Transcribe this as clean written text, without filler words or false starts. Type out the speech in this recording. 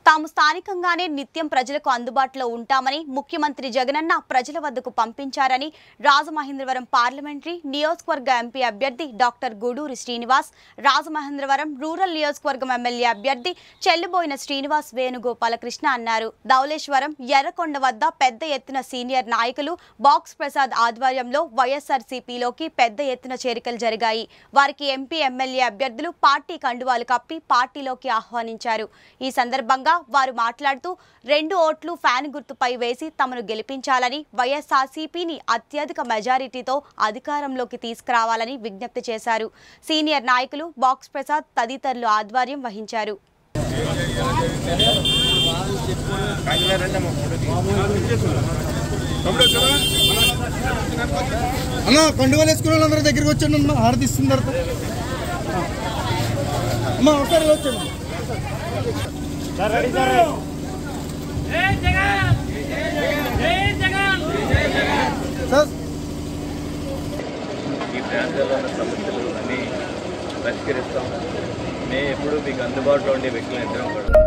తాము స్థానికంగానే నిత్యం ప్రజలకు అందుబాటులో ఉంటామని ముఖ్యమంత్రి జగనన్న ప్రజల వద్దకు పంపించారని రాజమహేంద్రవరం పార్లమెంటరీ నియోజకవర్గ ఎంపీ అభ్యర్థి డాక్టర్ గూడూరి శ్రీనివాస్, రాజమహేంద్రవరం రూరల్ నియోజకవర్గం ఎమ్మెల్యే అభ్యర్థి చెల్లుబోయిన శ్రీనివాస్ వేణుగోపాలకృష్ణ అన్నారు. ధవళేశ్వరం ఎర్రకొండ వద్ద పెద్ద ఎత్తున సీనియర్ నాయకులు బాక్స్ ప్రసాద్ ఆధ్వర్యంలో వైఎస్ఆర్సీపీలోకి పెద్ద ఎత్తున చేరికలు జరిగాయి. వారికి ఎంపీ ఎమ్మెల్యే అభ్యర్థులు పార్టీ కండువాలు కప్పి పార్టీలోకి ఆహ్వానించారు. ఈ సందర్భంగా వారు మాట్లాడుతూ 2 ఓట్లు ఫ్యాన్ గుర్తుపై వేసి తమను గెలిపించాలని, వైఎస్ఆర్సీపీని అత్యధిక మెజారిటీతో అధికారంలోకి తీసుకురావాలని విజ్ఞప్తి చేశారు. సీనియర్ నాయకులు బాక్స్ ప్రసాద్ తదితరులు ఆధ్వర్యం వహించారు. కండువాలేసుకున్న దగ్గరికి వచ్చాను హారతిస్తున్న ఒకసారి వచ్చాను ఈ ప్రాంతాల్లో ఉన్న సమస్యలు అన్నీ పరిష్కరిస్తాం. మేము ఎప్పుడు మీకు అందుబాటులో ఉండే వ్యక్తులు ఇద్దరం కూడా